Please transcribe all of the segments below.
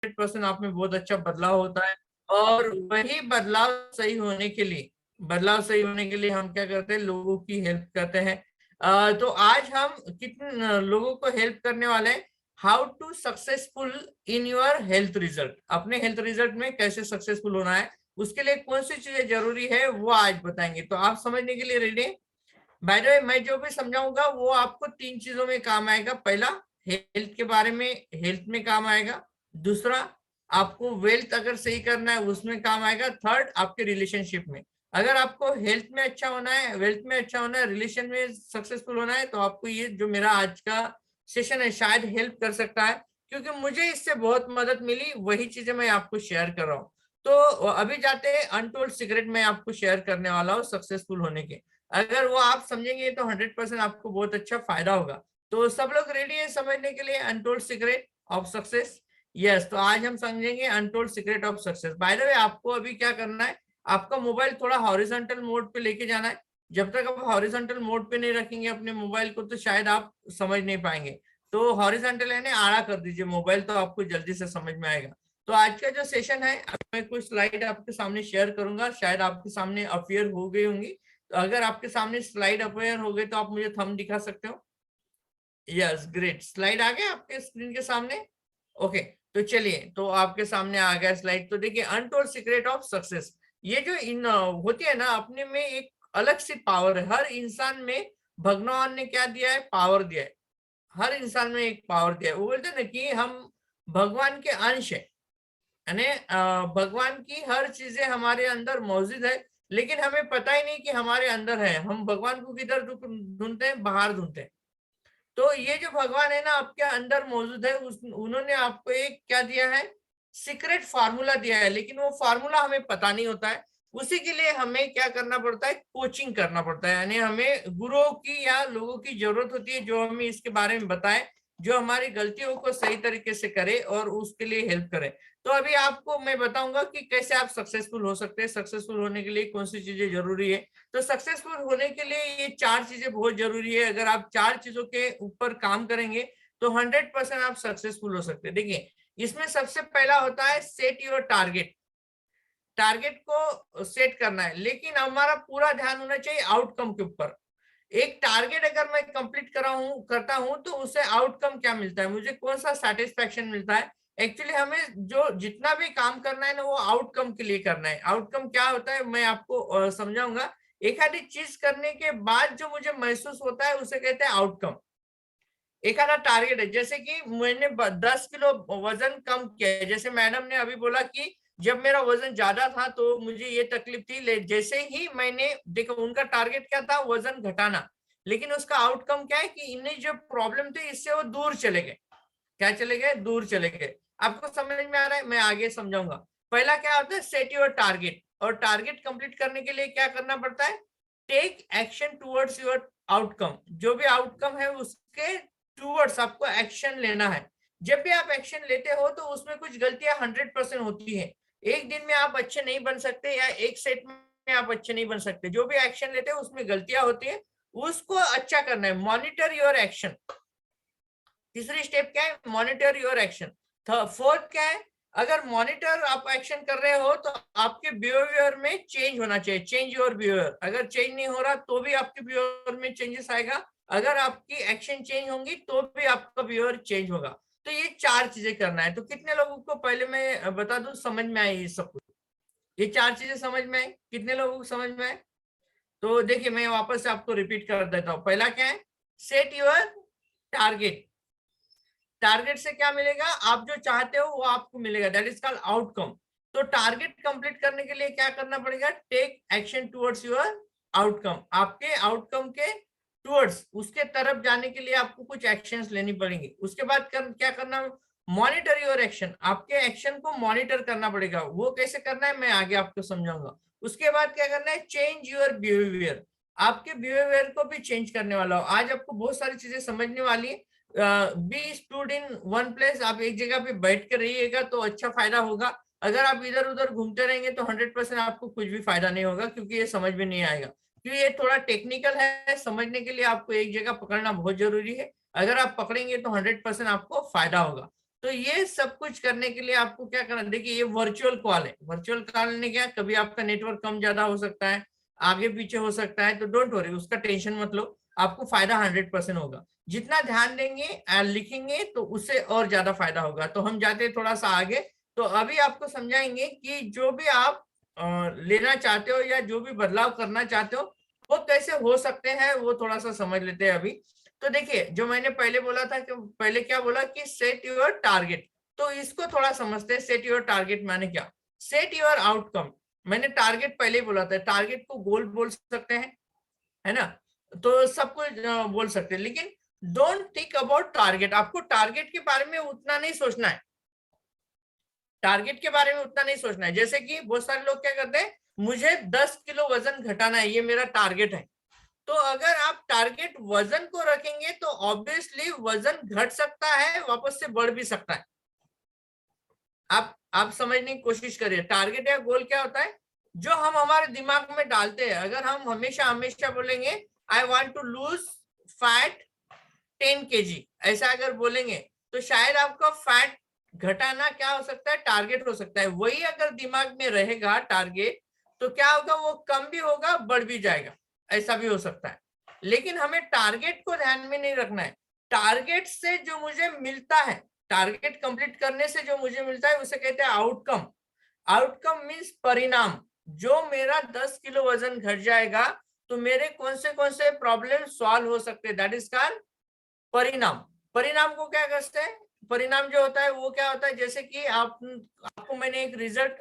100% आप में बहुत अच्छा बदलाव होता है। और वही बदलाव सही होने के लिए हम क्या करते हैं, लोगों की हेल्प करते हैं। तो आज हम कितने लोगों को हेल्प करने वाले हैं, how to successful in your health result. अपने हेल्थ रिजल्ट में कैसे सक्सेसफुल होना है, उसके लिए कौन सी चीजें जरूरी है वो आज बताएंगे। तो आप समझने के लिए रेडी हैं? बाय द वे, मैं जो भी समझाऊंगा वो आपको तीन चीजों में काम आएगा। पहला, हेल्थ के बारे में, हेल्थ में काम आएगा। दूसरा, आपको वेल्थ अगर सही करना है उसमें काम आएगा। थर्ड, आपके रिलेशनशिप में। अगर आपको हेल्थ में अच्छा होना है, वेल्थ में अच्छा होना है, रिलेशन में सक्सेसफुल होना है, तो आपको ये जो मेरा आज का सेशन है शायद हेल्प कर सकता है, क्योंकि मुझे इससे बहुत मदद मिली। वही चीजें मैं आपको शेयर कर रहा हूँ। तो अभी जाते हैं, अनटोल्ड सीक्रेट मैं आपको शेयर करने वाला हूँ सक्सेसफुल होने के। अगर वो आप समझेंगे तो 100% आपको बहुत अच्छा फायदा होगा। तो सब लोग रेडी है समझने के लिए untold secret of success? Yes, तो आज हम समझेंगे untold secret of success. By the way, आपको अभी क्या करना है, आपका मोबाइल थोड़ा हॉरिजॉन्टल मोड पे लेके जाना है। जब तक आप हॉरिजॉन्टल मोड पे नहीं रखेंगे अपने मोबाइल को, तो शायद आप समझ नहीं पाएंगे। तो हॉरिजॉन्टल यानी आड़ा कर दीजिए मोबाइल, तो आपको जल्दी से समझ में आएगा। तो आज का जो सेशन है, मैं कुछ स्लाइड आपके सामने शेयर करूंगा, शायद आपके सामने अपियर हो गई होंगी। तो अगर आपके सामने स्लाइड अपेयर हो गए तो आप मुझे थंब दिखा सकते हो। यस, ग्रेट, स्लाइड आ गया आपके स्क्रीन के सामने। ओके, तो चलिए, तो आपके सामने आ गया स्लाइड। तो देखिए, अनटोल्ड सीक्रेट ऑफ सक्सेस। ये जो इन होती है ना, अपने में एक अलग सी पावर है हर इंसान में। भगवान ने क्या दिया है, पावर दिया है। हर इंसान में एक पावर दिया है। वो बोलते हैं ना कि हम भगवान के अंश है, यानी भगवान की हर चीजें हमारे अंदर मौजूद है, लेकिन हमें पता ही नहीं कि हमारे अंदर है। हम भगवान को किधर ढूंढते हैं, बाहर ढूंढते हैं। तो ये जो भगवान है ना, आपके अंदर मौजूद है, उन्होंने आपको एक क्या दिया है, सीक्रेट फार्मूला दिया है, लेकिन वो फार्मूला हमें पता नहीं होता है। उसी के लिए हमें क्या करना पड़ता है, कोचिंग करना पड़ता है, यानी हमें गुरुओं की या लोगों की जरूरत होती है जो हमें इसके बारे में बताए, जो हमारी गलतियों को सही तरीके से करे और उसके लिए हेल्प करे। तो अभी आपको मैं बताऊंगा कि कैसे आप सक्सेसफुल हो सकते हैं। सक्सेसफुल होने के लिए कौन सी चीजें जरूरी है। तो सक्सेसफुल होने के लिए ये चार चीजें बहुत जरूरी है। अगर आप चार चीजों के ऊपर काम करेंगे तो 100% आप सक्सेसफुल हो सकते हैं। देखिए, इसमें सबसे पहला होता है सेट योर टारगेट। टारगेट को सेट करना है, लेकिन हमारा पूरा ध्यान होना चाहिए आउटकम के ऊपर। एक टारगेट अगर मैं कंप्लीट करता हूं तो उससे आउटकम क्या मिलता है, मुझे कौन सा सेटिस्फेक्शन मिलता है। एक्चुअली हमें जो जितना भी काम करना है ना, वो आउटकम के लिए करना है। आउटकम क्या होता है मैं आपको समझाऊंगा। एक आधी चीज करने के बाद जो मुझे महसूस होता है उसे कहते हैं आउटकम। एक आधा टारगेट है, जैसे कि मैंने 10 किलो वजन कम किया है। जैसे मैडम ने अभी बोला कि जब मेरा वजन ज्यादा था तो मुझे ये तकलीफ थी, जैसे ही मैंने देखो, उनका टारगेट क्या था, वजन घटाना। लेकिन उसका आउटकम क्या है कि इन्हें जो प्रॉब्लम थी इससे वो दूर चले गए। क्या चले गए, दूर चले गए। आपको समझ में आ रहा है, मैं आगे समझाऊंगा। पहला क्या होता है, सेट योर टारगेट। और टारगेट कंप्लीट करने के लिए क्या करना पड़ता है, take action towards your outcome. जो भी आउटकम है उसके टुवर्ड्स आपको एक्शन लेना है। जब भी आप एक्शन लेते हो तो उसमें कुछ गलतियां 100% होती है। एक दिन में आप अच्छे नहीं बन सकते, या एक सेट में आप अच्छे नहीं बन सकते। जो भी एक्शन लेते हो उसमें गलतियां होती है, उसको अच्छा करना है। Monitor your action. तीसरी स्टेप क्या है, मॉनिटर योर एक्शन। फोर्थ क्या है, अगर मॉनिटर आप एक्शन कर रहे हो तो आपके बिहेवियर में चेंज होना चाहिए। Change your behaviour. अगर चेंज नहीं हो रहा तो भी आपके बिहेवियर में चेंजेस आएगा। अगर आपकी एक्शन चेंज होंगी तो भी आपका बिहेवियर चेंज होगा। तो ये चार चीजें करना है। तो कितने लोगों को, पहले मैं बता दूं, समझ में आई ये सब कुछ? ये चार चीजें समझ में आई? कितने लोगों को समझ में आए? तो देखिए, मैं वापस से आपको रिपीट कर देता हूँ। पहला क्या है, सेट योर टारगेट। टारगेट से क्या मिलेगा, आप जो चाहते हो वो आपको मिलेगा, दैट इज कॉल्ड आउटकम। तो टारगेट कंप्लीट करने के लिए क्या करना पड़ेगा, take action towards your outcome. आपके आउटकम के टुवर्ड्स, उसके तरफ जाने के लिए आपको कुछ एक्शंस लेनी पड़ेंगी। उसके बाद क्या करना, मॉनिटर योर एक्शन। आपके एक्शन को मॉनिटर करना पड़ेगा। वो कैसे करना है मैं आगे आपको समझाऊंगा। उसके बाद क्या करना है, चेंज योर बिहेवियर। आपके बिहेवियर को भी चेंज करने वाला हो। आज आपको बहुत सारी चीजें समझने वाली है। Be stood in one place. आप एक जगह पे बैठ कर रहिएगा तो अच्छा फायदा होगा। अगर आप इधर उधर घूमते रहेंगे तो 100% आपको कुछ भी फायदा नहीं होगा, क्योंकि ये समझ में नहीं आएगा। क्योंकि ये थोड़ा टेक्निकल है, समझने के लिए आपको एक जगह पकड़ना बहुत जरूरी है। अगर आप पकड़ेंगे तो 100% आपको फायदा होगा। तो ये सब कुछ करने के लिए आपको क्या करना, देखिए ये वर्चुअल कॉल है, वर्चुअल कॉल ने क्या, कभी आपका नेटवर्क कम ज्यादा हो सकता है, आगे पीछे हो सकता है, तो डोंट वरी, उसका टेंशन मत लो, आपको फायदा 100% होगा। जितना ध्यान देंगे लिखेंगे तो उससे और ज्यादा फायदा होगा। तो हम जाते हैं थोड़ा सा आगे। तो अभी आपको समझाएंगे कि जो भी आप लेना चाहते हो या जो भी बदलाव करना चाहते हो वो कैसे हो सकते हैं, वो थोड़ा सा समझ लेते हैं अभी। तो देखिए, जो मैंने पहले बोला था कि पहले क्या बोला कि सेट योर टारगेट, तो इसको थोड़ा समझते हैं। सेट योर टारगेट माने क्या, सेट योर आउटकम। मैंने टारगेट पहले ही बोला था, टारगेट को गोल बोल सकते हैं, है ना, तो सब कुछ बोल सकते हैं, लेकिन डोंट थिंक अबाउट टारगेट। आपको टारगेट के बारे में उतना नहीं सोचना है, टारगेट के बारे में उतना नहीं सोचना है। जैसे कि बहुत सारे लोग क्या करते हैं, मुझे 10 किलो वजन घटाना है, ये मेरा टारगेट है। तो अगर आप टारगेट वजन को रखेंगे तो ऑब्वियसली वजन घट सकता है, वापस से बढ़ भी सकता है। आप समझने की कोशिश करिए, टारगेट या गोल क्या होता है, जो हम हमारे दिमाग में डालते हैं। अगर हम हमेशा हमेशा बोलेंगे I want to lose fat 10 kg, ऐसा अगर बोलेंगे तो शायद आपका फैट घटाना क्या हो सकता है, टारगेट हो सकता है। वही अगर दिमाग में रहेगा टारगेट, तो क्या होगा, वो कम भी होगा, बढ़ भी जाएगा, ऐसा भी हो सकता है। लेकिन हमें टारगेट को ध्यान में नहीं रखना है। टारगेट से जो मुझे मिलता है, टारगेट कंप्लीट करने से जो मुझे मिलता है उसे कहते हैं आउटकम। आउटकम मीन्स परिणाम। जो मेरा 10 किलो वजन घट जाएगा तो मेरे कौन से प्रॉब्लम सॉल्व हो सकते हैं, दैट इज कॉल्ड परिणाम। परिणाम को क्या कहते हैं, परिणाम जो होता है वो क्या होता है, जैसे कि आपको मैंने एक रिजल्ट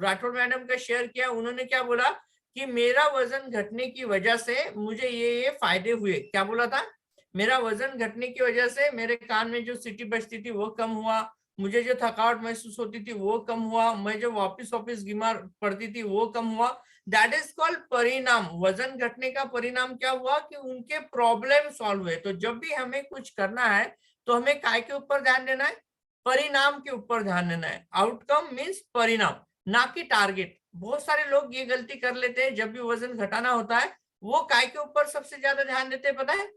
राठौड़ मैडम का शेयर किया, उन्होंने क्या बोला कि मेरा वजन घटने की वजह से मुझे ये फायदे हुए। क्या बोला था, मेरा वजन घटने की वजह से मेरे कान में जो सीटी बजती थी वो कम हुआ, मुझे जो थकावट महसूस होती थी वो कम हुआ, मैं जो वापिस वापिस बीमार पड़ती थी वो कम हुआ। दैट इज कॉल्ड परिणाम। वजन घटने का परिणाम क्या हुआ कि उनके प्रॉब्लम सॉल्व हुए। तो जब भी हमें कुछ करना है तो हमें काय के ऊपर ध्यान देना है, परिणाम के ऊपर ध्यान देना है। आउटकम मीन्स परिणाम, ना कि टारगेट। बहुत सारे लोग ये गलती कर लेते हैं, जब भी वजन घटाना होता है वो काय के ऊपर सबसे ज्यादा ध्यान देते हैं पता है,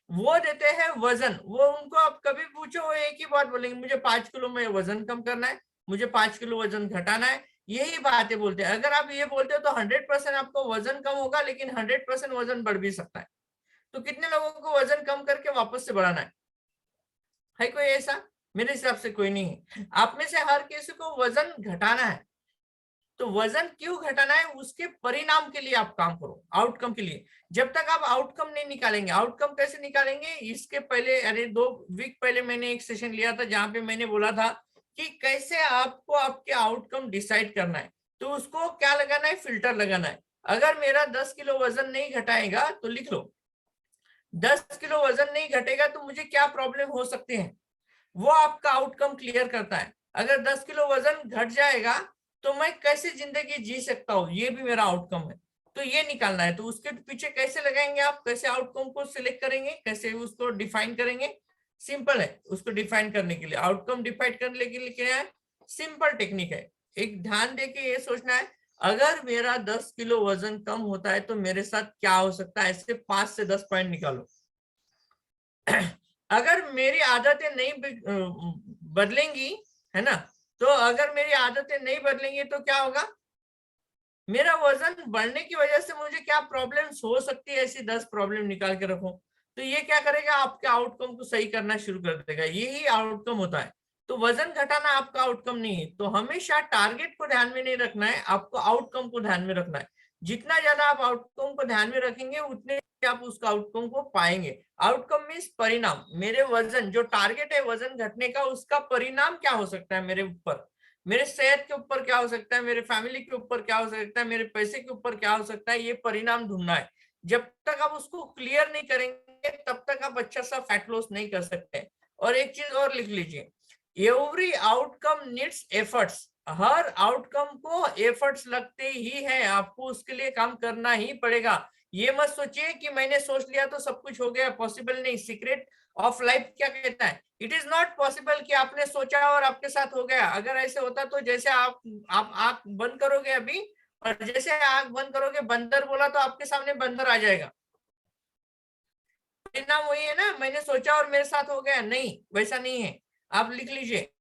वो देते हैं वजन। वो उनको आप कभी पूछो वो एक ही बात बोलेंगे, मुझे 5 किलो में वजन कम करना है, मुझे 5 किलो वजन घटाना है, यही बातें बोलते हैं। अगर आप ये बोलते हो तो 100% आपको वजन कम होगा, लेकिन 100% वजन बढ़ भी सकता है। तो कितने लोगों को वजन कम करके वापस से बढ़ाना है कोई ऐसा? मेरे हिसाब से कोई नहीं है। आप में से हर किसी को वजन घटाना है। तो वजन क्यों घटाना है, उसके परिणाम के लिए आप काम करो, आउटकम के लिए। जब तक आप आउटकम नहीं निकालेंगे, आउटकम कैसे निकालेंगे, इसके पहले अरे 2 वीक पहले मैंने एक सेशन लिया था जहां पे मैंने बोला था कि कैसे आपको आपके आउटकम डिसाइड करना है। तो उसको क्या लगाना है, फिल्टर लगाना है। अगर मेरा 10 किलो वजन नहीं घटाएगा तो लिख लो, 10 किलो वजन नहीं घटेगा तो मुझे क्या प्रॉब्लम हो सकते हैं, वो आपका आउटकम क्लियर करता है। अगर 10 किलो वजन घट जाएगा तो मैं कैसे जिंदगी जी सकता हूँ, ये भी मेरा आउटकम है। तो ये निकालना है। तो उसके पीछे कैसे लगाएंगे आप, कैसे आउटकम को सिलेक्ट करेंगे, कैसे उसको डिफाइन करेंगे? सिंपल है, उसको डिफाइन करने के लिए, आउटकम डिफाइन करने के लिए क्या है, सिंपल टेक्निक है। एक ध्यान दे के ये सोचना है, अगर मेरा 10 किलो वजन कम होता है तो मेरे साथ क्या हो सकता है, ऐसे 5 से 10 पॉइंट निकालो। अगर मेरी आदतें नहीं बदलेंगी, है ना, तो अगर मेरी आदतें नहीं बदलेंगी तो क्या होगा, मेरा वजन बढ़ने की वजह से मुझे क्या प्रॉब्लम्स हो सकती है, ऐसी 10 प्रॉब्लम निकाल के रखो। तो ये क्या करेगा, आपके आउटकम को सही करना शुरू कर देगा। यही आउटकम होता है। तो वजन घटाना आपका आउटकम नहीं है। तो हमेशा टारगेट को ध्यान में नहीं रखना है, आपको आउटकम को ध्यान में रखना है। जितना ज्यादा आप आउटकम को ध्यान में रखेंगे उतने आप उसका आउटकम को पाएंगे। आउटकम मीन्स परिणाम। मेरे वजन, जो टारगेट है वजन घटने का, उसका परिणाम क्या हो सकता है मेरे ऊपर, मेरे सेहत के ऊपर क्या हो सकता है, मेरे फैमिली के ऊपर क्या हो सकता है, मेरे पैसे के ऊपर क्या हो सकता है, ये परिणाम ढूंढना है। जब तक आप उसको क्लियर नहीं करेंगे तब तक आप अच्छा सा फैट लॉस नहीं कर सकते। और एक चीज और लिख लीजिए, एवरी आउटकम नीड्स एफर्ट्स। हर आउटकम को एफर्ट्स लगते ही हैं, आपको उसके लिए काम करना ही पड़ेगा। ये मत सोचिए कि मैंने सोच लिया तो सब कुछ हो गया, पॉसिबल नहीं। सीक्रेट ऑफ लाइफ क्या कहता है, इट इज नॉट पॉसिबल कि आपने सोचा और आपके साथ हो गया। अगर ऐसे होता तो जैसे आप आंख बंद करोगे अभी, और जैसे आंख बंद करोगे बंदर बोला तो आपके सामने बंदर आ जाएगा। परिणाम वही है ना, मैंने सोचा और मेरे साथ हो गया, नहीं, वैसा नहीं है। आप लिख लीजिए,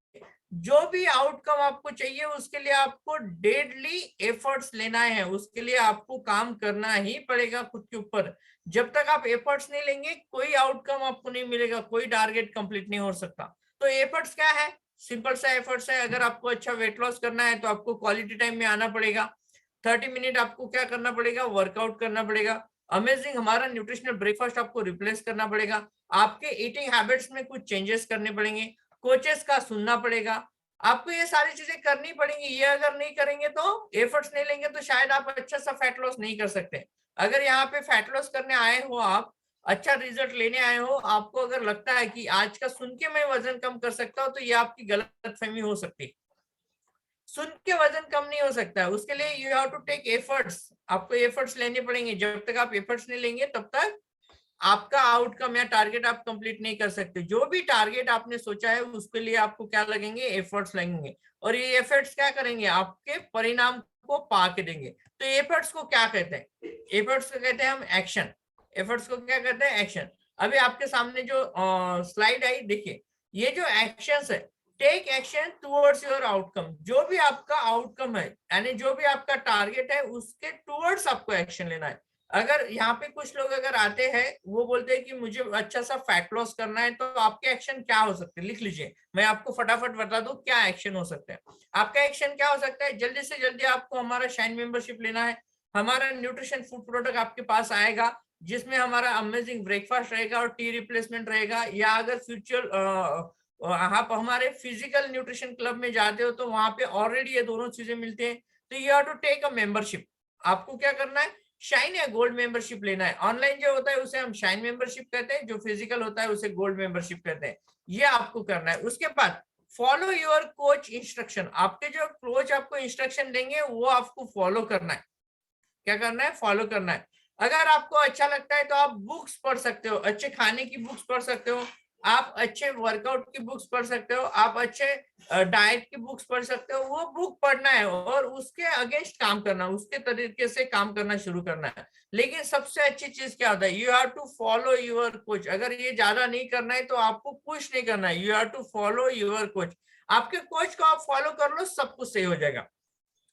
जो भी आउटकम आपको चाहिए उसके लिए आपको डेडली एफर्ट्स लेना है, उसके लिए आपको काम करना ही पड़ेगा खुद के ऊपर। जब तक आप एफर्ट्स नहीं लेंगे कोई आउटकम आपको नहीं मिलेगा, कोई टारगेट कंप्लीट नहीं हो सकता। तो एफर्ट्स क्या है? सिंपल सा एफर्ट्स है, अगर आपको अच्छा वेट लॉस करना है तो आपको क्वालिटी टाइम में आना पड़ेगा। 30 मिनट आपको क्या करना पड़ेगा? वर्कआउट करना पड़ेगा। अमेजिंग हमारा न्यूट्रिशनल ब्रेकफास्ट आपको रिप्लेस करना पड़ेगा। आपके ईटिंग हैबिट्स में कुछ चेंजेस करने पड़ेंगे। कोचेस का सुनना पड़ेगा। आपको ये सारी चीजें करनी पड़ेंगी। ये अगर नहीं करेंगे तो एफर्ट्स नहीं लेंगे तो शायद आप अच्छा सा फैट लॉस नहीं कर सकते। अगर यहाँ पे फैट लॉस करने आए हो, आप अच्छा रिजल्ट लेने आए हो, आपको अगर लगता है कि आज का सुन के मैं वजन कम कर सकता हूँ, तो ये आपकी गलतफहमी हो सकती है। सुन के वजन कम नहीं हो सकता है, उसके लिए you have to take efforts. आपको एफर्ट्स लेने पड़ेंगे। जब तक आप एफर्ट्स नहीं लेंगे तब तक आपका आउटकम या टारगेट आप कंप्लीट नहीं कर सकते। जो भी टारगेट आपने सोचा है उसके लिए आपको क्या लगेंगे? एफर्ट्स लगेंगे। और ये एफर्ट्स क्या करेंगे? आपके परिणाम को पा के देंगे। तो एफर्ट्स को क्या कहते हैं? एफर्ट्स को कहते हैं हम एक्शन। एफर्ट्स को क्या कहते हैं? एक्शन। अभी आपके सामने जो स्लाइड आई देखिए, ये जो एक्शंस है, take action towards your outcome. जो भी आपका आउटकम है यानी जो भी आपका टारगेट है उसके टुवर्ड्स आपको एक्शन लेना है। अगर यहाँ पे कुछ लोग अगर आते हैं, वो बोलते हैं कि मुझे अच्छा सा फैट लॉस करना है, तो आपके एक्शन क्या हो सकते हैं? लिख लीजिए, मैं आपको फटाफट बता दूं क्या एक्शन हो सकता है। आपका एक्शन क्या हो सकता है? जल्दी से जल्दी आपको हमारा शाइन मेंबरशिप लेना है। हमारा न्यूट्रिशन फूड प्रोडक्ट आपके पास आएगा, जिसमें हमारा अमेजिंग ब्रेकफास्ट रहेगा और टी रिप्लेसमेंट रहेगा। या अगर फ्यूचर आप हमारे फिजिकल न्यूट्रिशन क्लब में जाते हो तो वहां पे ऑलरेडी ये दोनों चीजें मिलती हैं। तो you have to take a membership. आपको क्या करना है? शाइन या गोल्ड मेंबरशिप लेना है। ऑनलाइन जो होता है उसे हम शाइन मेंबरशिप कहते हैं, जो फिजिकल होता है उसे गोल्ड मेंबरशिप कहते हैं। ये आपको करना है। उसके बाद फॉलो योर कोच इंस्ट्रक्शन। आपके जो कोच आपको इंस्ट्रक्शन देंगे वो आपको फॉलो करना है। क्या करना है? फॉलो करना है। अगर आपको अच्छा लगता है तो आप बुक्स पढ़ सकते हो, अच्छे खाने की बुक्स पढ़ सकते हो, आप अच्छे वर्कआउट की बुक्स पढ़ सकते हो, आप अच्छे डाइट की बुक्स पढ़ सकते हो। वो बुक पढ़ना है और उसके अगेंस्ट काम करना, उसके तरीके से काम करना शुरू करना है। लेकिन सबसे अच्छी चीज क्या होता है? You have to follow your coach. अगर ये ज्यादा नहीं करना है तो आपको कुछ नहीं करना है, you have to follow your coach. आपके कोच को आप फॉलो कर लो, सब कुछ सही हो जाएगा।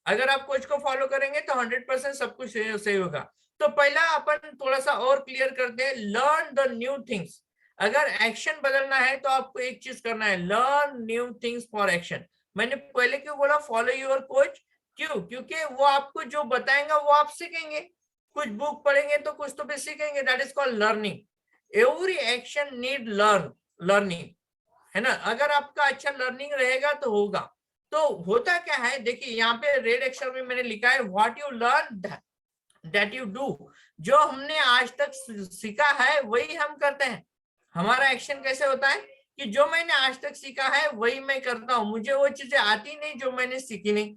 अगर आप कोच को फॉलो करेंगे तो 100% सब कुछ सही होगा। तो पहला अपन थोड़ा सा और क्लियर करते हैं, लर्न द न्यू थिंग्स। अगर एक्शन बदलना है तो आपको एक चीज करना है, learn new things for action. मैंने पहले क्यों बोला फॉलो योर कोच? क्यों? क्योंकि वो आपको जो बताएंगे वो आप सीखेंगे। कुछ बुक पढ़ेंगे तो कुछ तो भी सीखेंगे, that is called learning. Every action need learning, है ना? अगर आपका अच्छा लर्निंग रहेगा तो होगा। तो होता क्या है, देखिए यहाँ पे रेड अक्षर में मैंने लिखा है, what you learn that you do. जो हमने आज तक सीखा है वही हम करते हैं। हमारा एक्शन कैसे होता है कि जो मैंने आज तक सीखा है वही मैं करता हूँ। मुझे वो चीजें आती नहीं जो मैंने सीखी नहीं।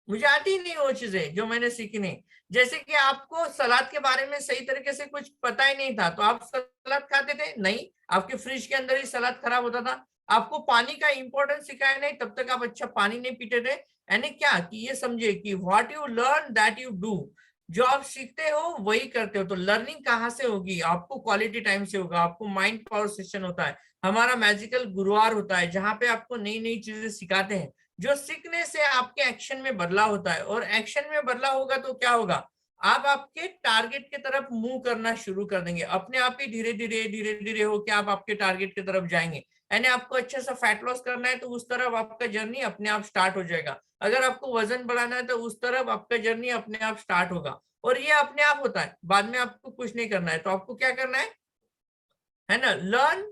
मुझे आती नहीं वो चीजें जो मैंने सीखी नहीं। जैसे कि आपको सलाद के बारे में सही तरीके से कुछ पता ही नहीं था तो आप सलाद खाते थे नहीं? आपके फ्रिज के अंदर ही सलाद खराब होता था। आपको पानी का इंपॉर्टेंस सिखाया नहीं, तब तक आप अच्छा पानी नहीं पीते थे। यानी क्या कि ये समझिए कि what you learn that you do. जो आप सीखते हो वही करते हो। तो लर्निंग कहाँ से होगी? आपको क्वालिटी टाइम से होगा। आपको माइंड पावर सेशन होता है, हमारा मैजिकल गुरुवार होता है, जहां पे आपको नई नई चीजें सिखाते हैं। जो सीखने से आपके एक्शन में बदलाव होता है, और एक्शन में बदलाव होगा तो क्या होगा? आप आपके टारगेट की तरफ मूव करना शुरू कर देंगे। अपने आप ही धीरे धीरे धीरे धीरे होके आप आपके टारगेट की तरफ जाएंगे। यानी आपको अच्छा सा फैट लॉस करना है तो उस तरफ आपका जर्नी अपने आप स्टार्ट हो जाएगा। अगर आपको वजन बढ़ाना है तो उस तरफ आपका जर्नी अपने आप स्टार्ट होगा। और ये अपने आप होता है, बाद में आपको कुछ नहीं करना है। तो आपको क्या करना है ना? Learn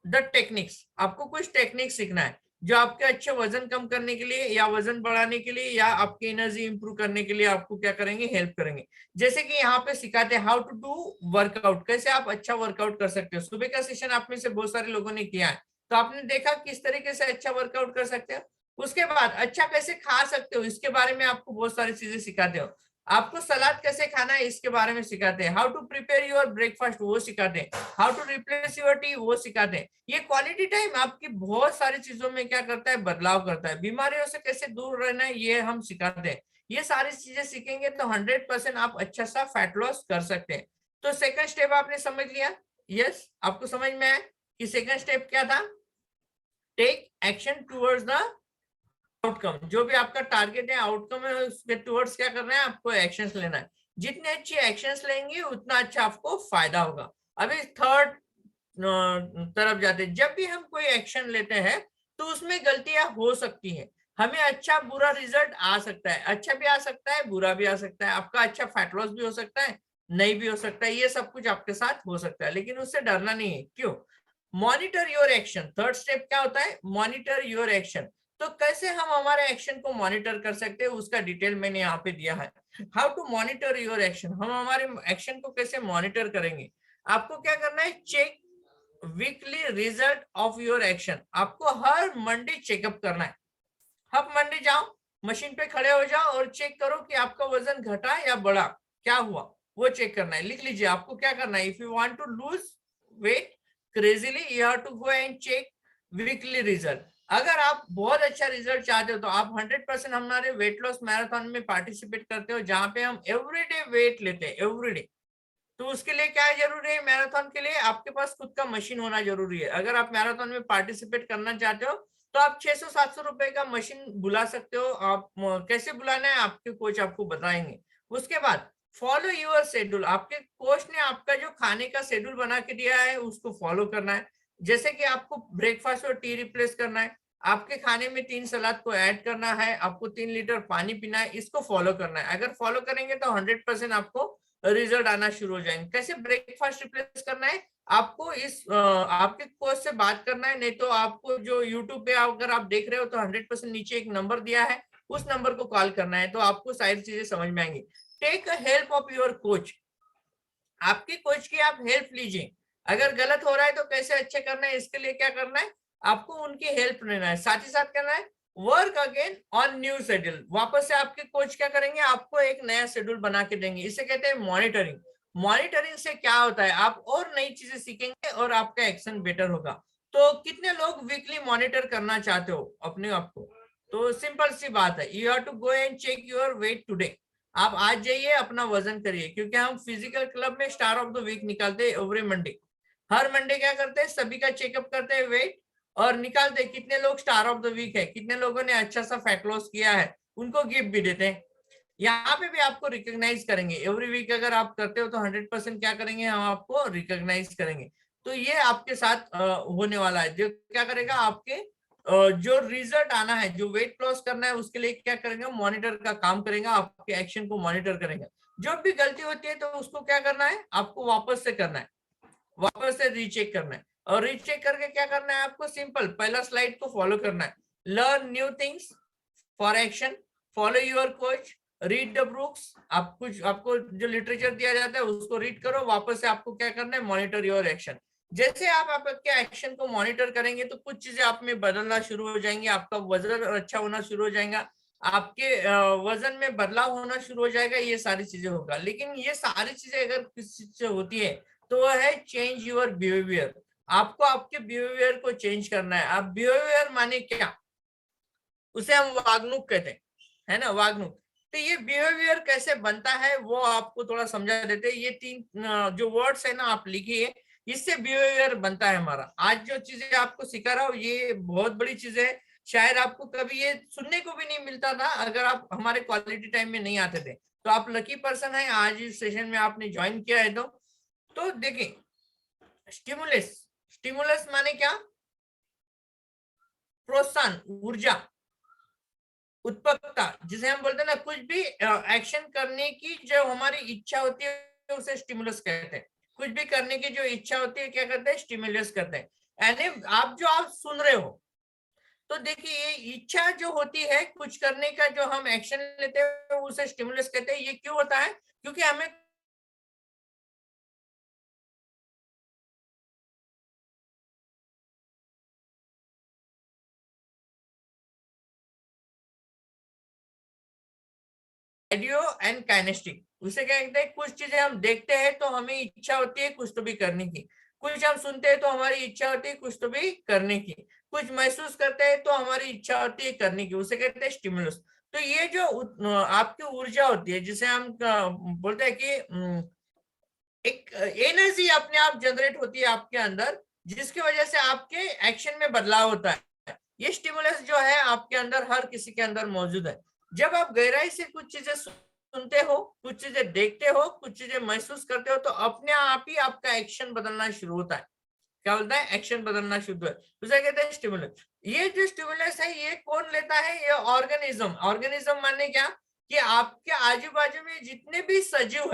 the techniques. आपको कुछ टेक्निक सीखना है जो आपके अच्छे वजन कम करने के लिए या वजन बढ़ाने के लिए या आपकी एनर्जी इंप्रूव करने के लिए आपको क्या करेंगे? हेल्प करेंगे। जैसे कि यहाँ पे सिखाते हैं हाउ टू डू वर्कआउट, कैसे आप अच्छा वर्कआउट कर सकते हो। सुबह का सेशन आप में से बहुत सारे लोगों ने किया है, तो आपने देखा किस तरीके से अच्छा वर्कआउट कर सकते हो। उसके बाद अच्छा कैसे खा सकते हो, इसके बारे में आपको बहुत सारी चीजें सिखाते हो। आपको सलाद कैसे खाना है इसके बारे में सिखाते हैं। How to prepare your breakfast वो सिखाते हैं। How to replace your tea वो सिखाते हैं। ये क्वालिटी टाइम आपकी बहुत सारी चीजों में क्या करता है? बदलाव करता है। बीमारियों से कैसे दूर रहना है ये हम सिखाते हैं। ये सारी चीजें सीखेंगे तो 100% आप अच्छा सा फैट लॉस कर सकते हैं। तो सेकंड स्टेप आपने समझ लिया? यस, आपको समझ में आया कि सेकंड स्टेप क्या था? Take action towards the outcome, जो भी आपका टारगेट है, आउटकम है, उसके टूवर्ड्स क्या करना है, आपको एक्शंस लेना है। जितने अच्छे एक्शंस लेंगे उतना अच्छा आपको फायदा होगा। अभी थर्ड तरफ जाते हैं, जब भी हम कोई एक्शन लेते हैं तो उसमें गलतियां हो सकती है, हमें अच्छा बुरा रिजल्ट आ सकता है, अच्छा भी आ सकता है, बुरा भी आ सकता है, आपका अच्छा फैट लॉस भी हो सकता है, नहीं भी हो सकता है, ये सब कुछ आपके साथ हो सकता है, लेकिन उससे डरना नहीं है। क्यों? Monitor your action, third step क्या होता है, मॉनिटर योर एक्शन। तो कैसे हम हमारे एक्शन को मॉनिटर कर सकते हैं, उसका डिटेल मैंने यहाँ पे दिया है। How to monitor your action, हम हमारे एक्शन को कैसे मॉनिटर करेंगे। आपको क्या करना है, check weekly result of your action, आपको हर मंडे चेकअप करना है। हर मंडे जाओ, मशीन पे खड़े हो जाओ और चेक करो कि आपका वजन घटा या बढ़ा, क्या हुआ, वो चेक करना है। लिख लीजिए आपको क्या करना है, if you want to lose weight crazily you have to go and check weekly result. अगर आप बहुत अच्छा रिजल्ट चाहते हो तो आप 100% हमारे वेट लॉस मैराथन में पार्टिसिपेट करते हो, जहां पे हम एवरीडे वेट लेते हैं, एवरीडे। तो उसके लिए क्या जरूरी है, मैराथन के लिए आपके पास खुद का मशीन होना जरूरी है। अगर आप मैराथन में पार्टिसिपेट करना चाहते हो तो आप 600-700 रुपए का मशीन बुला सकते हो। आप कैसे बुलाना है आपके कोच आपको बताएंगे। उसके बाद फॉलो यूर शेड्यूल, आपके कोच ने आपका जो खाने का शेड्यूल बना के दिया है उसको फॉलो करना है। जैसे कि आपको ब्रेकफास्ट और टी रिप्लेस करना है, आपके खाने में 3 सलाद को ऐड करना है, आपको 3 लीटर पानी पीना है, इसको फॉलो करना है। अगर फॉलो करेंगे तो 100% आपको रिजल्ट आना शुरू हो जाएंगे। कैसे ब्रेकफास्ट रिप्लेस करना है, आपको इस आपके कोच से बात करना है, नहीं तो आपको जो यूट्यूब पे अगर आप देख रहे हो तो 100% नीचे एक नंबर दिया है, उस नंबर को कॉल करना है, तो आपको सारी चीजें समझ में आएंगी। Take help of your coach, आपके कोच की आप हेल्प लीजिए। अगर गलत हो रहा है तो कैसे अच्छे करना है, इसके लिए क्या करना है, आपको उनकी हेल्प लेना है। साथ ही साथ करना है work again on new schedule, वापस से आपके कोच क्या करेंगे, आपको एक नया शेड्यूल बना के देंगे। इसे कहते हैं मॉनिटरिंग। मॉनिटरिंग से क्या होता है, आप और नई चीजें सीखेंगे और आपका एक्शन बेटर होगा। तो कितने लोग वीकली मॉनिटर करना चाहते हो अपने आप को, तो सिंपल सी बात है, you have to go and check your weight today. आप आज जाइए अपना वजन करिए, क्योंकि हम फिजिकल क्लब में स्टार ऑफ द वीक निकालते हैं एवरी मंडे। हर मंडे क्या करते हैं, सभी का चेकअप करते हैं वेट और निकालते हैं कितने लोग स्टार ऑफ द वीक है, कितने लोगों ने अच्छा सा फैट लॉस किया है, उनको गिफ्ट भी देते हैं। यहाँ पे भी आपको रिकॉग्नाइज करेंगे एवरी वीक, अगर आप करते हो तो 100% क्या करेंगे, हम आपको रिकॉग्नाइज करेंगे। तो ये आपके साथ होने वाला है, जो क्या करेगा, आपके जो रिजल्ट आना है, जो वेट लॉस करना है, उसके लिए क्या करेंगे, मॉनिटर का काम करेगा, आपके एक्शन को मॉनिटर करेगा। जब भी गलती होती है तो उसको क्या करना है, आपको वापस से करना है, वापस से रीचेक करना है। और रीचेक करके क्या करना है, आपको सिंपल पहला स्लाइड को फॉलो करना है। Learn new things for action, follow your coach, read the books. आप कुछ, आपको जो लिटरेचर दिया जाता है उसको रीड करो, वापस से आपको क्या करना है, मॉनिटर योर एक्शन। जैसे आप आपके एक्शन को मॉनिटर करेंगे तो कुछ चीजें आप में बदलना शुरू हो जाएंगी, आपका वजन अच्छा होना शुरू हो जाएगा, आपके वजन में बदलाव होना शुरू हो जाएगा, ये सारी चीजें होगा। लेकिन ये सारी चीजें अगर किसी से होती है तो वह है चेंज योर बिहेवियर। आपको आपके बिहेवियर को चेंज करना है। आप बिहेवियर माने क्या, उसे हम वागणुक कहते हैं, है ना, वागणुक। तो ये बिहेवियर कैसे बनता है वो आपको थोड़ा समझा देते हैं। ये 3 जो वर्ड्स है ना, आप लिखिए, इससे बिहेवियर बनता है हमारा। आज जो चीजें आपको सिखा रहा हूँ ये बहुत बड़ी चीजें है, शायद आपको कभी ये सुनने को भी नहीं मिलता था अगर आप हमारे क्वालिटी टाइम में नहीं आते थे। तो आप लकी पर्सन है, आज इस सेशन में आपने ज्वाइन किया है। तो देखिए, स्टिमुलस, स्टिमुलस माने क्या, प्रोत्साहन, ऊर्जा, उत्पकता, जिसे हम बोलते हैं ना, कुछ भी एक्शन करने की जो हमारी इच्छा होती है उसे स्टिमुलस कहते हैं। कुछ भी करने की जो इच्छा होती है क्या करते हैं, स्टिमुलस करते हैं। यानी आप सुन रहे हो तो देखिए, ये इच्छा जो होती है कुछ करने का, जो हम एक्शन लेते हैं उसे स्टिमुलस कहते हैं। ये क्यों होता है, क्योंकि हमें आइडियो एंड काइनेस्टिक, उसे क्या कहते हैं, कुछ चीजें हम देखते हैं तो हमें इच्छा होती है कुछ तो भी करने की, कुछ हम सुनते हैं तो हमारी इच्छा होती है कुछ तो भी करने की, कुछ महसूस करते हैं तो हमारी इच्छा होती है करने की, उसे कहते हैं स्टिमुलस। तो ये जो आपकी ऊर्जा होती है, जिसे हम बोलते हैं कि एक एनर्जी अपने आप जनरेट होती है आपके अंदर, जिसकी वजह से आपके एक्शन में बदलाव होता है। ये स्टिमुलस जो है आपके अंदर, हर किसी के अंदर मौजूद है। जब आप गहराई से कुछ चीजें सुनते हो, कुछ चीजें देखते हो, कुछ चीजें महसूस करते हो, तो अपने आप ही आपका एक्शन बदलना शुरू होता है। क्या बोलता है? एक्शन बदलना शुरू है, उसे कहते हैं स्टिमुलस। ये जो स्टिमुलस है ये कौन लेता है? ये ऑर्गेनिज्म। ऑर्गेनिज्म माने क्या? कि आपके आजू बाजू में जितने भी सजीव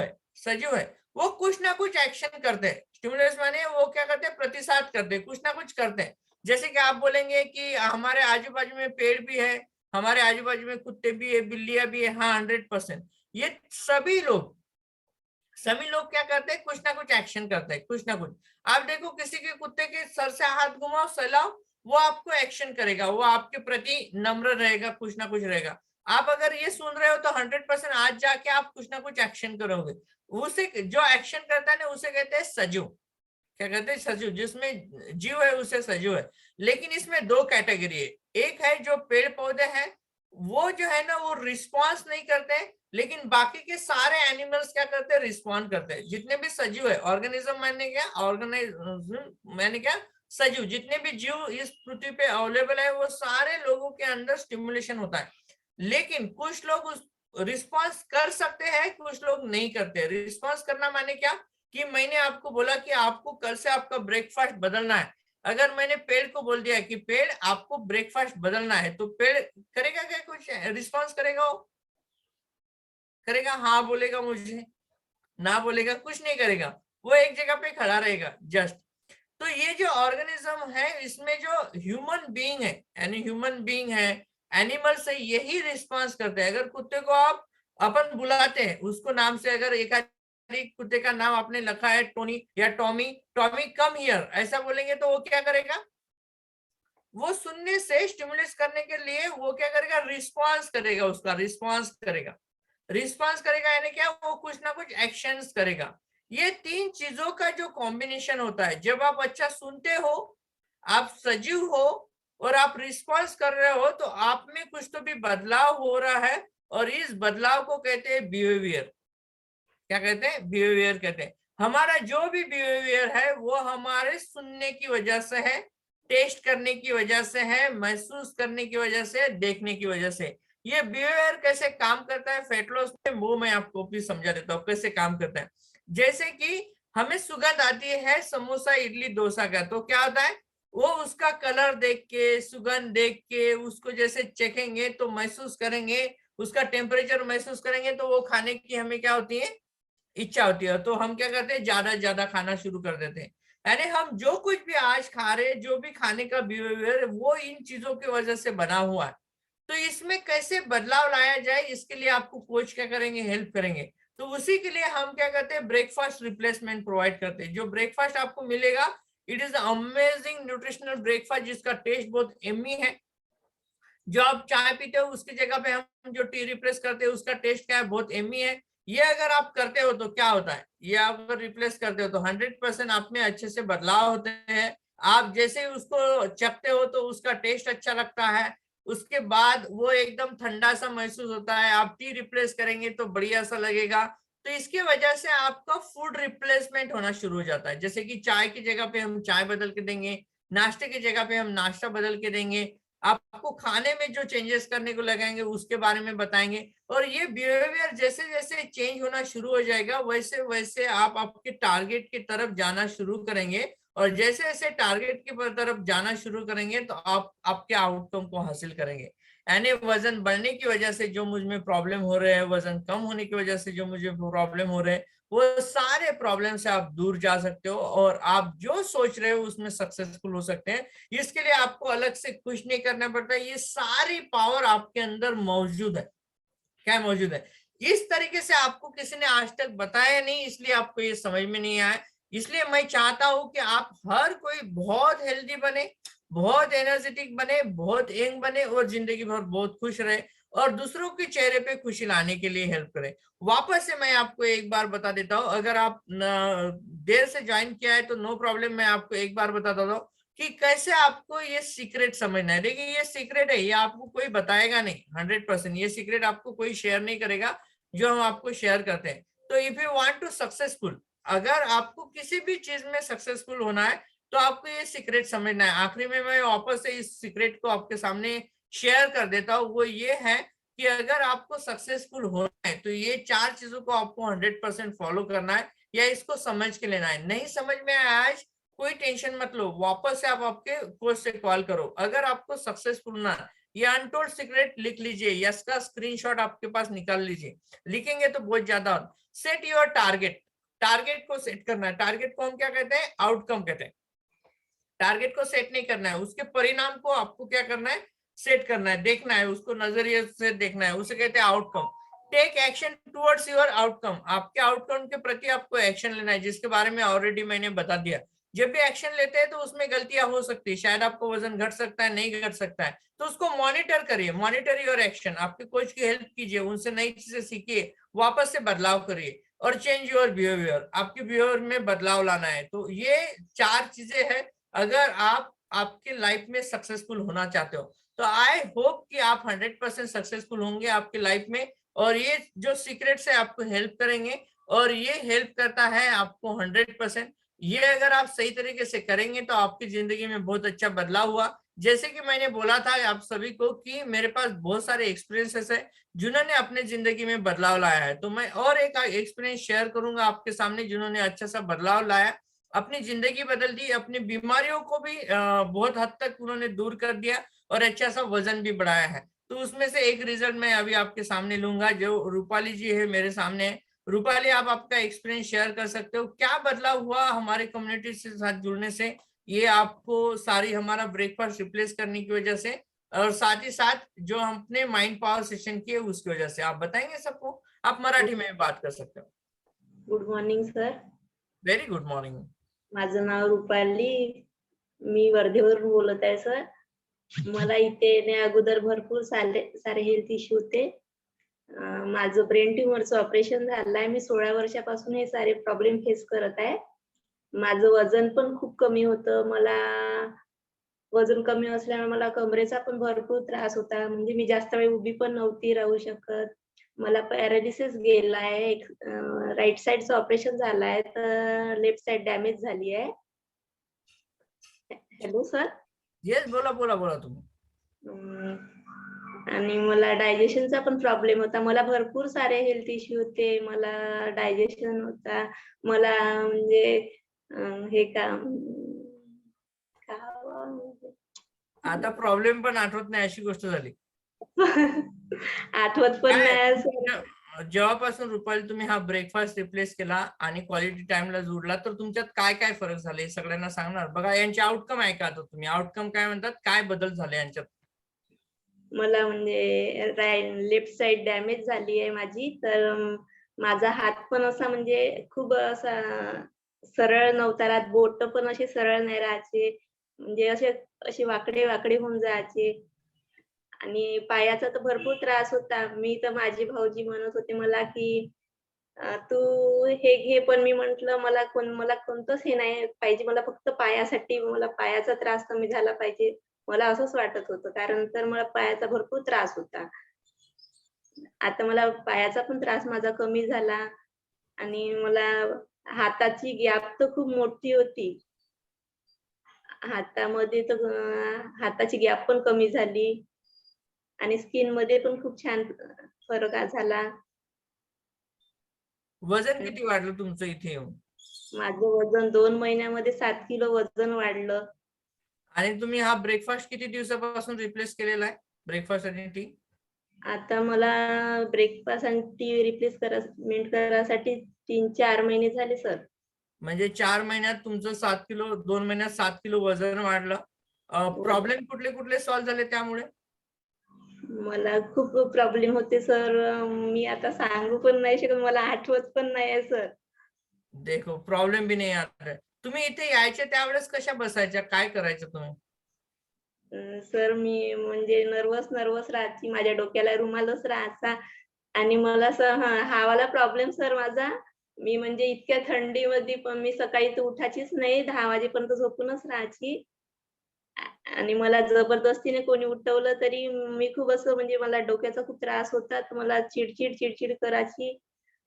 है वो कुछ ना कुछ एक्शन करते हैं। स्टिमुलस माने वो क्या करते हैं? प्रतिसाद करते हैं, कुछ ना कुछ करते हैं। जैसे कि आप बोलेंगे कि हमारे आजू बाजू में पेड़ भी है, हमारे आजू बाजू में कुत्ते भी है, बिल्लियां भी है। हाँ, 100%। ये सभी लोग क्या करते हैं? कुछ ना कुछ एक्शन करते हैं, कुछ ना कुछ। आप देखो, किसी के कुत्ते के सर से हाथ घुमाओ, सहलाओ, वो आपको एक्शन करेगा, वो आपके प्रति नम्र रहेगा, कुछ ना कुछ रहेगा। आप अगर ये सुन रहे हो तो 100% आज जाके आप कुछ ना कुछ एक्शन करोगे। उसे जो एक्शन करता है ना, उसे कहते हैं सजीव। क्या कहते हैं? सजीव। जिसमें जीव है उसे सजीव है। लेकिन इसमें दो कैटेगरी है। एक है जो पेड़ पौधे हैं, वो जो है ना वो रिस्पॉन्स नहीं करते, लेकिन बाकी के सारे एनिमल्स क्या करते हैं? रिस्पॉन्ड करते हैं। जितने भी सजीव है, ऑर्गेनिज्म मैंने क्या, ऑर्गेनाइज्म मैंने क्या, सजीव, जितने भी जीव इस पृथ्वी पे अवेलेबल है, वो सारे लोगों के अंदर स्टिमुलेशन होता है। लेकिन कुछ लोग उस रिस्पॉन्स कर सकते हैं, कुछ लोग नहीं करते। रिस्पॉन्स करना माने क्या? कि मैंने आपको बोला कि आपको कल से आपका ब्रेकफास्ट बदलना है। अगर मैंने पेड़ को बोल दिया कि पेड़ आपको ब्रेकफास्ट बदलना है, तो पेड़ करेगा क्या? कुछ रिस्पॉन्स करेगा? वो करेगा? हाँ बोलेगा मुझे, ना बोलेगा, कुछ नहीं करेगा। वो एक जगह पे खड़ा रहेगा जस्ट। तो ये जो ऑर्गेनिज्म है, इसमें जो ह्यूमन बीइंग है, यानी ह्यूमन बीइंग है, एनिमल से यही रिस्पॉन्स करते हैं। अगर कुत्ते को आप अपन बुलाते हैं उसको नाम से, अगर एक कुत्ते का नाम आपने लिखा है टोनी या टॉमी, टॉमी कम हियर ऐसा बोलेंगे, तो वो क्या करेगा? वो सुनने से स्टिमुलेट करने के लिए वो क्या करेगा? रिस्पॉन्स करेगा, उसका रिस्पॉन्स करेगा। रिस्पॉन्स करेगा यानी क्या? वो कुछ ना कुछ एक्शंस करेगा। ये तीन चीजों का जो कॉम्बिनेशन होता है, जब आप अच्छा सुनते हो, आप सजीव हो और आप रिस्पॉन्स कर रहे हो, तो आप में कुछ तो भी बदलाव हो रहा है। और इस बदलाव को कहते हैं बिहेवियर। क्या कहते हैं? बिहेवियर कहते हैं। हमारा जो भी बिहेवियर है वो हमारे सुनने की वजह से है, टेस्ट करने की वजह से है, महसूस करने की वजह से, देखने की वजह से। ये बिहेवियर कैसे काम करता है फैट लॉस में, वो मैं आपको भी समझा देता हूँ कैसे काम करता है। जैसे कि हमें सुगंध आती है समोसा, इडली, डोसा का, तो क्या होता है? वो उसका कलर देख के, सुगंध देख के, उसको जैसे चखेंगे तो महसूस करेंगे, उसका टेम्परेचर महसूस करेंगे, तो वो खाने की हमें क्या होती है? इच्छा होती है। तो हम क्या करते हैं? ज्यादा से ज्यादा खाना शुरू कर देते हैं। यानी हम जो कुछ भी आज खा रहे हैं, जो भी खाने का बिहेवियर, वो इन चीजों की वजह से बना हुआ है। तो इसमें कैसे बदलाव लाया जाए, इसके लिए आपको कोच क्या करेंगे? हेल्प करेंगे। तो उसी के लिए हम क्या करते हैं? ब्रेकफास्ट रिप्लेसमेंट प्रोवाइड करते हैं। जो ब्रेकफास्ट आपको मिलेगा, it is amazing nutritional breakfast, जिसका टेस्ट बहुत एमी है। जो आप चाय पीते हो उसकी जगह पे हम जो टी रिप्लेस करते हैं, उसका टेस्ट क्या है? बहुत एमी है। ये अगर आप करते हो तो क्या होता है? ये आप अगर रिप्लेस करते हो तो 100% आप में अच्छे से बदलाव होते हैं। आप जैसे ही उसको चखते हो तो उसका टेस्ट अच्छा लगता है। उसके बाद वो एकदम ठंडा सा महसूस होता है। आप टी रिप्लेस करेंगे तो बढ़िया सा लगेगा। तो इसकी वजह से आपका फूड रिप्लेसमेंट होना शुरू हो जाता है। जैसे कि चाय की जगह पे हम चाय बदल के देंगे, नाश्ते की जगह पे हम नाश्ता बदल के देंगे, आपको खाने में जो चेंजेस करने को लगाएंगे उसके बारे में बताएंगे। और ये बिहेवियर जैसे जैसे चेंज होना शुरू हो जाएगा, वैसे वैसे आप आपके टारगेट की तरफ जाना शुरू करेंगे। और जैसे जैसे टारगेट की तरफ जाना शुरू करेंगे तो आप आपके आउटकम को हासिल करेंगे। यानी वजन बढ़ने की वजह से जो मुझ में प्रॉब्लम हो रहे हैं, वजन कम होने की वजह से जो मुझे प्रॉब्लम हो रहे हैं, वो सारे प्रॉब्लम से आप दूर जा सकते हो और आप जो सोच रहे हो उसमें सक्सेसफुल हो सकते हैं। इसके लिए आपको अलग से कुछ नहीं करना पड़ता। ये सारी पावर आपके अंदर मौजूद है। क्या मौजूद है? इस तरीके से आपको किसी ने आज तक बताया नहीं, इसलिए आपको ये समझ में नहीं आया। इसलिए मैं चाहता हूं कि आप हर कोई बहुत हेल्दी बने, बहुत एनर्जेटिक बने, बहुत यंग बने और जिंदगी भर बहुत खुश रहे और दूसरों के चेहरे पे खुशी लाने के लिए हेल्प करें। वापस से मैं आपको एक बार बता देता हूँ, अगर आप देर से ज्वाइन किया है तो नो प्रॉब्लम, मैं आपको एक बार बता देता हूँ कि कैसे आपको ये सीक्रेट समझना है। देखिए, ये सीक्रेट है, ये आपको कोई बताएगा नहीं। 100% ये सीक्रेट आपको कोई शेयर नहीं करेगा जो हम आपको शेयर करते हैं। तो if you want to successful, अगर आपको किसी भी चीज में सक्सेसफुल होना है, तो आपको ये सीक्रेट समझना है। आखिरी में मैं वापस से इस सीक्रेट को आपके सामने शेयर कर देता हूँ। वो ये है कि अगर आपको सक्सेसफुल होना है तो ये 4 चीजों को आपको 100% फॉलो करना है या इसको समझ के लेना है। नहीं समझ में आया आज, कोई टेंशन मत लो, वापस से आप आपके कोच से कॉल करो। अगर आपको सक्सेसफुल ना, ये अनटोल्ड सीक्रेट लिख लीजिए या इसका स्क्रीनशॉट आपके पास निकाल लीजिए। लिखेंगे तो बहुत ज्यादा। Set your target. टारगेट को सेट करना है। टारगेट को हम क्या कहते हैं? आउटकम कहते हैं। टारगेट को सेट नहीं करना है, उसके परिणाम को आपको क्या करना है? सेट करना है, देखना है, उसको नजरिए से देखना है, उसे कहते हैं outcome. Take action towards your outcome. आपके आउटकम के प्रति आपको एक्शन लेना है, जिसके बारे में ऑलरेडी मैंने बता दिया। जब भी एक्शन लेते हैं तो उसमें गलतियां हो सकती है, शायद आपको वजन घट सकता है, नहीं घट सकता है, तो उसको मॉनिटर करिए। Monitor your action. आपके कोच की हेल्प कीजिए, उनसे नई चीजें सीखिए, वापस से बदलाव करिए। और चेंज योर बिहेवियर। आपके बिहेवियर में बदलाव लाना है। तो ये 4 चीजें हैं अगर आप आपके लाइफ में सक्सेसफुल होना चाहते हो। तो आई होप कि आप 100% सक्सेसफुल होंगे आपके लाइफ में, और ये जो सीक्रेट्स है आपको हेल्प करेंगे, और ये हेल्प करता है आपको 100%। ये अगर आप सही तरीके से करेंगे तो आपकी जिंदगी में बहुत अच्छा बदलाव हुआ। जैसे कि मैंने बोला था आप सभी को कि मेरे पास बहुत सारे एक्सपीरियंसेस है जिन्होंने अपने जिंदगी में बदलाव लाया है। तो मैं और एक एक्सपीरियंस शेयर करूंगा आपके सामने, जिन्होंने अच्छा सा बदलाव लाया, अपनी जिंदगी बदल दी, अपनी बीमारियों को भी बहुत हद तक उन्होंने दूर कर दिया, और अच्छा सा वजन भी बढ़ाया है। तो उसमें से एक रिजल्ट मैं अभी आपके सामने लूंगा, जो रूपाली जी है मेरे सामने है। रूपाली, आप आपका एक्सपीरियंस शेयर कर सकते हो, क्या बदलाव हुआ हमारे कम्युनिटी से साथ जुड़ने से? ये आपको सारी हमारा ब्रेकफास्ट रिप्लेस करने की वजह से, और साथ ही साथ जो हम अपने माइंड पावर सेशन किए उसकी वजह से, आप बताएंगे सबको? आप मराठी में भी बात कर सकते हो। Good morning sir. Very good morning. माझं नाव रुपाली. मी वर्धेवरून बोलत आहे सर. मला इथे येण्या अगोदर भरपूर सारे हेल्थ इश्यू होते. माझं ब्रेन ट्यूमरचं ऑपरेशन झालंय. मी 16 वर्षापासून हे सारे प्रॉब्लेम फेस करत आहे. माझं वजन पण खूप कमी होतं. वजन कमी असल्यामुळे मला कमरेचा पण भरपूर त्रास होता. म्हणजे मी जास्त वेळ उभी पण नव्हती राहू शकत. मला पॅरालिसिस गेलाय. राइट साइडचं ऑपरेशन झालंय, तर लेफ्ट साइड डॅमेज झाली आहे. Hello sir. येस, बोला बोला बोला तुम्ही. आणि मला डायजेशनचा पण प्रॉब्लेम होता. मला भरपूर सारे हेल्थ इश्यू होते. मला डायजेशन होता. मला म्हणजे हे आता प्रॉब्लेम पण आठवत नाही अशी गोष्ट झाली. आठवत पण काय नाही सर. जेव्हापासून रुपाली तुम्ही हा ब्रेकफास्ट रिप्लेस केला आणि क्वालिटी टाइमला जोडला, तर तुमच्यात काय काय फरक झाले हे सगळ्यांना सांगणार? बघा, यांचे आउटकम ऐका आता तुम्ही. आउटकम काय म्हणतात, काय बदल झाले यांच्यात? मला म्हणजे लेफ्ट साइड डॅमेज झाली आहे माझी. तर माझा हात पण असा म्हणजे खूप असा सरळ नव्हता राहत. बोटं पण असे सरळ नाही राहायचे. म्हणजे असे असे वाकडे-वाकडे होऊन जायचे. आणि पायाचा तर भरपूर त्रास होता. मी तर माझे भाऊजी म्हणत होते मला, की "तू हे घे." पण मी म्हटलं, मला कोणतंच हे नाही पाहिजे. मला फक्त पायासाठी मला पायाचा त्रास कमी झाला पाहिजे. मला असंच वाटत होतं. कारण तर मला पायाचा भरपूर त्रास होता. आता मला पायाचा पण त्रास माझा कमी झाला आणि मला हाताची गॅप तर खूप मोठी होती. हातामध्ये तर हाताची गॅप पण कमी झाली आणि स्किनमध्ये पण खूप छान फरक झाला. वजन किती वाढलं तुमचं इथे येऊन? माझं वजन 2 महिन्यामध्ये 7 किलो वजन वाढलं. आणि तुम्ही हा ब्रेकफास्ट किती दिवसापासून रिप्लेस केलेला आहे? ब्रेकफास्ट आणि टी? आता मला ब्रेकफास्ट आणि टी रिप्लेसमेंट करायसाठी 3-4 महिने झाले सर. म्हणजे 4 महिन्यात तुमचं 7 किलो, 2 महिन्यात 7 किलो वजन वाढलं. प्रॉब्लेम कुठले कुठले सॉल्व्ह झाले त्यामुळे? मला खूप प्रॉब्लेम होते सर. मी आता सांगू पण नाही शकत. मला आठवत पण नाहीये सर. देखो, प्रॉब्लेम भी नाही आता. तुम्ही इथे यायचे त्यावेळेस कशा बसायच्या, काय करायचं तुम्ही? सर मी म्हणजे नर्व्हस राहायची. माझ्या डोक्याला रुमालच राहायचा आणि मला असं हा वाला प्रॉब्लेम सर माझा. मी म्हणजे इतक्या थंडीमध्ये पण मी सकाळी तर उठायचीच नाही. 10 वाजेपर्यंत झोपूनच राहायची. आणि मला जबरदस्तीने कोणी उठवलं तरी मी खूप असं म्हणजे मला डोक्याचा खूप त्रास होता. तर मला चिडचिड करायची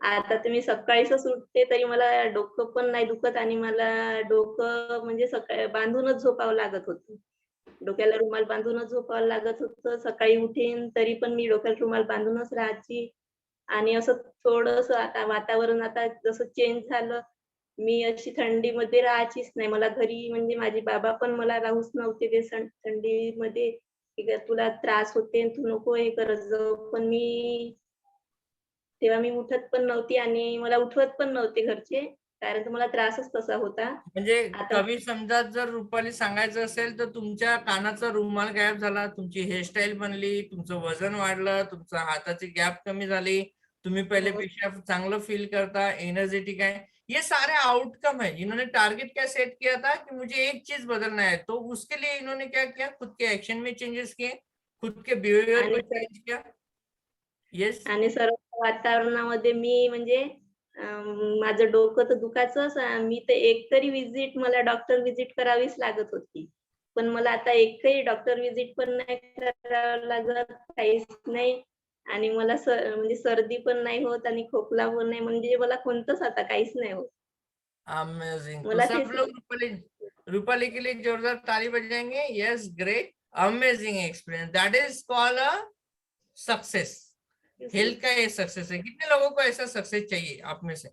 आता तर मी सकाळीच उठते तरी मला डोकं पण नाही दुखत आणि मला डोकं म्हणजे सकाळी बांधूनच झोपावं लागत होतं. डोक्याला रुमाल बांधूनच झोपावं लागत होतं. सकाळी उठेन तरी पण मी डोक्याला रुमाल बांधूनच राहायची आणि असं थोडंसं आता वातावरण आता जसं चेंज झालं, मी अशी थंडीमध्ये राहायचीच नाही. मला घरी म्हणजे माझे बाबा पण मला राहूच नव्हते देत थंडीमध्ये, की "तुला त्रास होते, तू नको हे करत जाऊ." पण तेव्हा मी उठत पण नव्हती आणि मला उठवत पण नव्हते घरचे, कारण की मला त्रासच तसा होता. म्हणजे आता कमी समजा जर रुपाली सांगायचं असेल तर तुमच्या कानाचा रुमाल गायब झाला, तुमची हेअरस्टाईल बनली, तुमचं वजन वाढलं, तुमचं हाताची गॅप कमी झाली, तुम्ही हो, पहलेपेक्षा चांगलं फील करता, एनर्जेटिक है। ये सारे आउटकम है। इन्होंने टारगेट क्या सेट किया था कि मुझे एक चीज बदलना है, तो उसके लिए इन्होंने क्या किया, खुद के एक्शन में चेंजेस किए, खुद के बिहेवियर आणि को चेंज किया। यस। आणि सर्व वातावरणामध्ये मी म्हणजे माझं डोकं तर दुखायचंच. मी तर एक तरी व्हिजिट मला डॉक्टर व्हिजिट करावीच लागत होती. पण मला आता एकही डॉक्टर व्हिजिट पण नाही करावं लागत, काहीच नाही. आणि मला म्हणजे सर्दी पण नाही होत आणि खोकला पण नाही. म्हणजे मला कोणतंच आता काहीच नाही होत. अमेजिंग। तो मला सब तेच लोग रूपाली रूपाली के लिए जोरदार ताली बजाएंगे। Yes, great, amazing experience. That is called a success. Health का ये सक्सेस है। कितने लोगों को ऐसा सक्सेस चाहिए आप में से?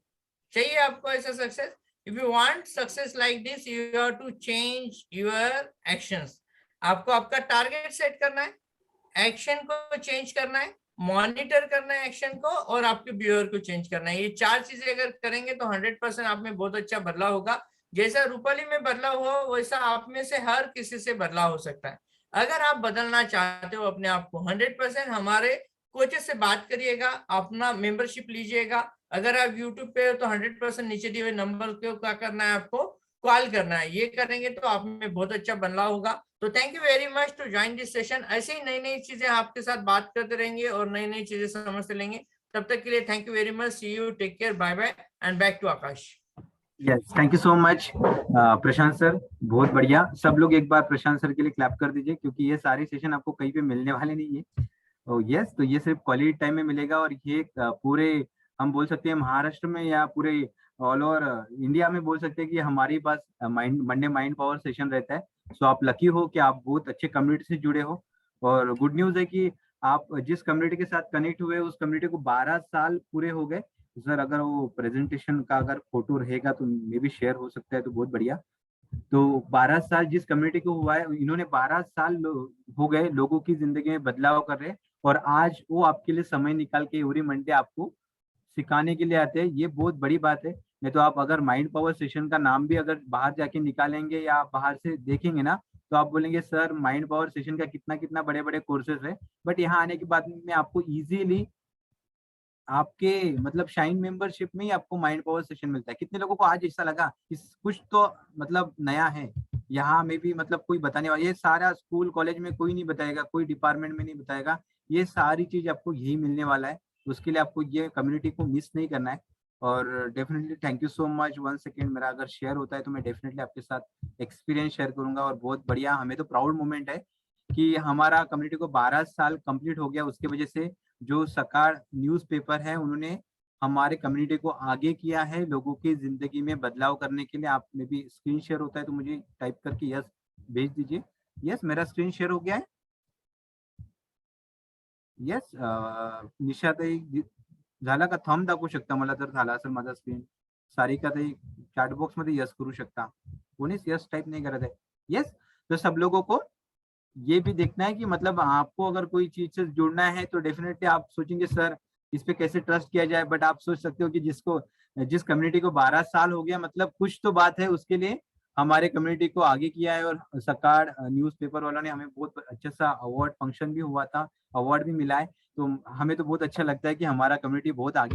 चाहिए आपको ऐसा success? If you want success like this, you have to change your actions. आपको आपका टारगेट सेट करना है, एक्शन को चेंज करना है, मॉनिटर करना है एक्शन को, और आपके बिहेवियर को चेंज करना है। ये चार चीजें अगर करेंगे तो 100% आप में बहुत अच्छा बदलाव होगा। जैसा रूपाली में बदलाव हो वैसा आप में से हर किसी से बदलाव हो सकता है। अगर आप बदलना चाहते हो अपने आप को, 100% हमारे कोचेस से बात करिएगा, अपना मेंबरशिप लीजिएगा। अगर आप यूट्यूब पे हो तो 100% नीचे दिए हुए नंबर को क्या करना है, आपको कॉल करना है। ये करेंगे तो आप में बहुत अच्छा बदलाव होगा। तो thank you very much to join this session. ऐसे ही नई नई चीजें आपके साथ बात करते रहेंगे और नई नई चीजें समझते रहेंगे। तब तक के लिए thank you very much. See you, take care, bye bye and back to Akash. Yes, thank you so much Prashant sir, बहुत बढ़िया। सब लोग एक बार प्रशांत सर के लिए क्लैप कर दीजिए, क्योंकि ये सारे सेशन आपको कहीं पे मिलने वाले नहीं है। यस, तो ये सिर्फ क्वालिटी टाइम में मिलेगा, और ये पूरे हम बोल सकते हैं महाराष्ट्र में या पूरे ऑल ओवर इंडिया में बोल सकते हैं कि हमारे पास मंडे माइंड पावर सेशन रहता है। सो आप लकी हो कि आप बहुत अच्छे कम्युनिटी से जुड़े हो, और गुड न्यूज है कि आप जिस कम्युनिटी के साथ कनेक्ट हुए उस कम्युनिटी को 12 साल पूरे हो गए। सर अगर वो प्रेजेंटेशन का अगर फोटो रहेगा तो मे भी शेयर हो सकता है, तो बहुत बढ़िया। तो 12 साल जिस कम्युनिटी को हुआ है, इन्होंने 12 साल हो गए लोगों की जिंदगी में बदलाव कर रहे हैं, और आज वो आपके लिए समय निकाल के एवरी मंडे आपको सिखाने के लिए आते हैं। ये बहुत बड़ी बात है। नहीं तो आप अगर माइंड पावर सेशन का नाम भी अगर बाहर जाके निकालेंगे या बाहर से देखेंगे ना, तो आप बोलेंगे सर माइंड पावर सेशन का कितना कितना बड़े बड़े कोर्सेज है। बट यहाँ आने के बाद में आपको इजीली आपके मतलब शाइन मेंबरशिप में ही आपको माइंड पावर सेशन मिलता है। कितने लोगों को आज ऐसा लगा इस कुछ तो मतलब नया है यहाँ में भी, मतलब कोई बताने वाला, ये सारा स्कूल कॉलेज में कोई नहीं बताएगा, कोई डिपार्टमेंट में नहीं बताएगा। ये सारी चीज आपको यही मिलने वाला है। उसके लिए आपको ये कम्युनिटी को मिस नहीं करना है। और definitely thank you so much. 1 second मेरा अगर शेयर होता है तो मैं डेफिनेटली आपके साथ एक्सपीरियंस शेयर करूंगा। और बहुत बढ़िया, हमें तो प्राउड मोमेंट है कि हमारा कम्युनिटी को 12 साल कंप्लीट हो गया। उसके वजह से जो सकार न्यूज़पेपर है उन्होंने हमारे कम्युनिटी को आगे किया है लोगों की जिंदगी में बदलाव करने के लिए। आप में भी स्क्रीन शेयर होता है तो मुझे टाइप करके यस भेज दीजिए। यस, मेरा स्क्रीन शेयर हो गया है। यस, निशाताई झाला का? थंब दाखवू शकता मला जर झाला असेल माझा स्क्रीन? सारिकाताई चॅट बॉक्स मध्ये यस करू शकता। कोणीच यस टाइप नहीं करत है। यस, तो सब लोगों को ये भी देखना है कि मतलब आपको अगर कोई चीज से जुड़ना है तो डेफिनेटली आप सोचेंगे सर इस पे कैसे ट्रस्ट किया जाए। बट आप सोच सकते हो कि जिस कम्युनिटी को 12 साल हो गया, मतलब कुछ तो बात है उसके लिए हमारे कम्युनिटी को आगे किया है। और सकार न्यूज़पेपर वालों ने हमें बहुत अच्छा सा अवार्ड फंक्शन भी हुआ था, अवार्ड भी मिला है। तो हमें तो बहुत अच्छा लगता है कि हमारा कम्युनिटी बहुत आगे